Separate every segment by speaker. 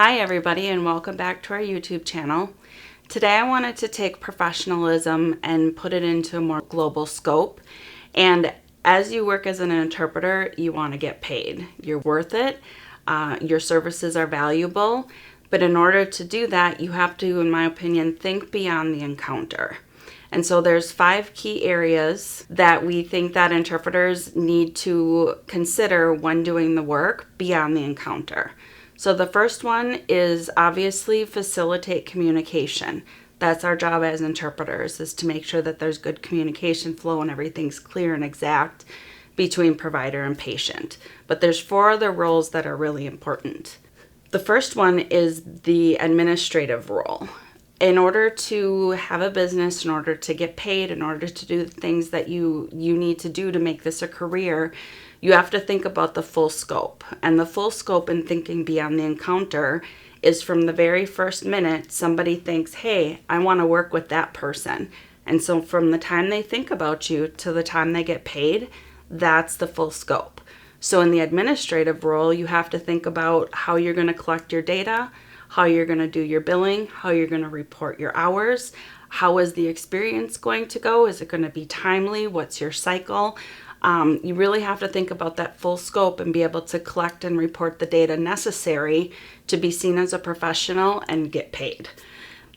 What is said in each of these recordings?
Speaker 1: Hi everybody, and welcome back to our YouTube channel. Today I wanted to take professionalism and put it into a more global scope. And as you work as an interpreter, you want to get paid. You're worth it. Your services are valuable. But in order to do that, you have to, in my opinion, think beyond the encounter. And so there's 5 key areas that we think that interpreters need to consider when doing the work beyond the encounter. So the first one is obviously facilitate communication. That's our job as interpreters, is to make sure that there's good communication flow and everything's clear and exact between provider and patient. But there's 4 other roles that are really important. The first one is the administrative role. In order to have a business, in order to get paid, in order to do the things that you need to do to make this a career, you have to think about the full scope. And the full scope in thinking beyond the encounter is from the very first minute somebody thinks, hey, I want to work with that person. And so from the time they think about you to the time they get paid, that's the full scope. So in the administrative role, you have to think about how you're going to collect your data, how you're going to do your billing, how you're going to report your hours, how is the experience going to go? Is it going to be timely? What's your cycle? You really have to think about that full scope and be able to collect and report the data necessary to be seen as a professional and get paid.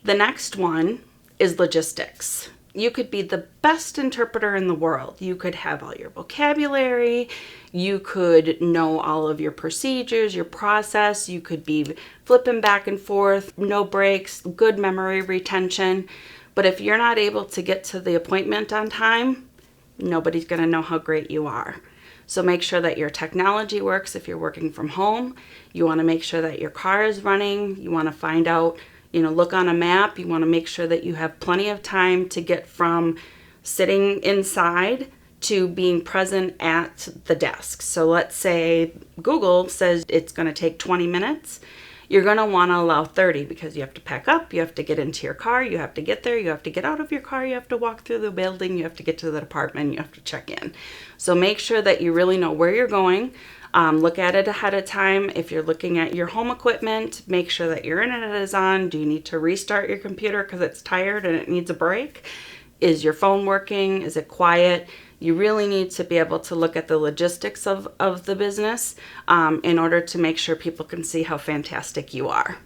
Speaker 1: The next one is logistics. You could be the best interpreter in the world. You could have all your vocabulary. You could know all of your procedures, your process. You could be flipping back and forth, no breaks, good memory retention. But if you're not able to get to the appointment on time, nobody's going to know how great you are. So make sure that your technology works if you're working from home. You want to make sure that your car is running. You want to find out, look on a map. You want to make sure that you have plenty of time to get from sitting inside to being present at the desk. So let's say Google says it's going to take 20 minutes. You're going to want to allow 30 because you have to pack up, you have to get into your car, you have to get there, you have to get out of your car, you have to walk through the building, you have to get to the department, you have to check in. So make sure that you really know where you're going. Look at it ahead of time. If you're looking at your home equipment, make sure that your internet is on. Do you need to restart your computer because it's tired and it needs a break? Is your phone working? Is it quiet? You really need to be able to look at the logistics of the business in order to make sure people can see how fantastic you are.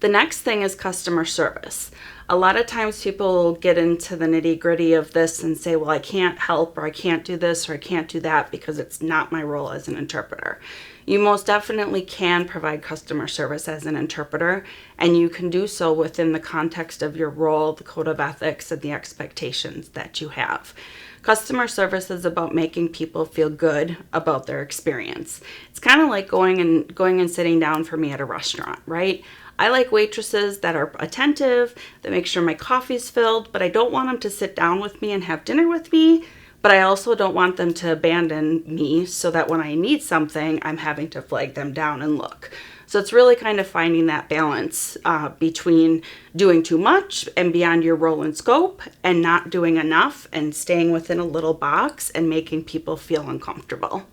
Speaker 1: The next thing is customer service. A lot of times people get into the nitty-gritty of this and say, well, I can't help, or I can't do this, or I can't do that because it's not my role as an interpreter. You most definitely can provide customer service as an interpreter, and you can do so within the context of your role, the code of ethics, and the expectations that you have. Customer service is about making people feel good about their experience. It's kind of like going and sitting down for me at a restaurant, right? I like waitresses that are attentive, that make sure my coffee's filled, but I don't want them to sit down with me and have dinner with me. But I also don't want them to abandon me so that when I need something, I'm having to flag them down and look. So it's really kind of finding that balance between doing too much and beyond your role and scope, and not doing enough and staying within a little box and making people feel uncomfortable.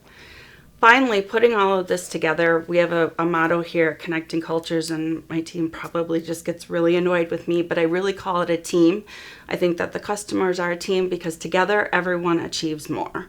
Speaker 1: Finally, putting all of this together, we have a motto here at Connecting Cultures, and my team probably just gets really annoyed with me, but I really call it a team. I think that the customers are a team because together everyone achieves more.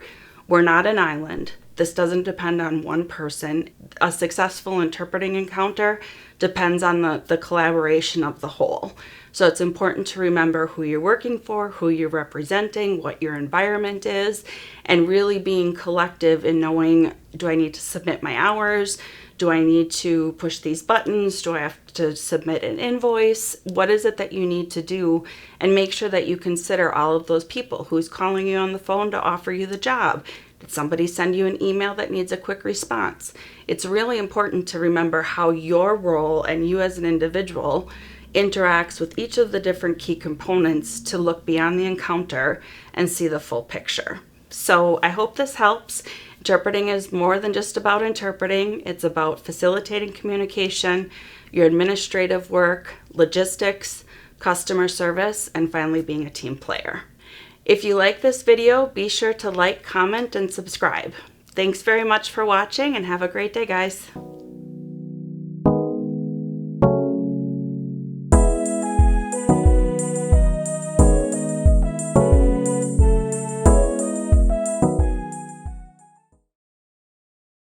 Speaker 1: We're not an island. This doesn't depend on one person. A successful interpreting encounter depends on the collaboration of the whole. So it's important to remember who you're working for, who you're representing, what your environment is, and really being collective in knowing, do I need to submit my hours? Do I need to push these buttons? Do I have to submit an invoice? What is it that you need to do? And make sure that you consider all of those people. Who's calling you on the phone to offer you the job? Did somebody send you an email that needs a quick response? It's really important to remember how your role and you as an individual interacts with each of the different key components to look beyond the encounter and see the full picture. So I hope this helps. Interpreting is more than just about interpreting. It's about facilitating communication, your administrative work, logistics, customer service, and finally being a team player. If you like this video, be sure to like, comment, and subscribe. Thanks very much for watching, and have a great day, guys.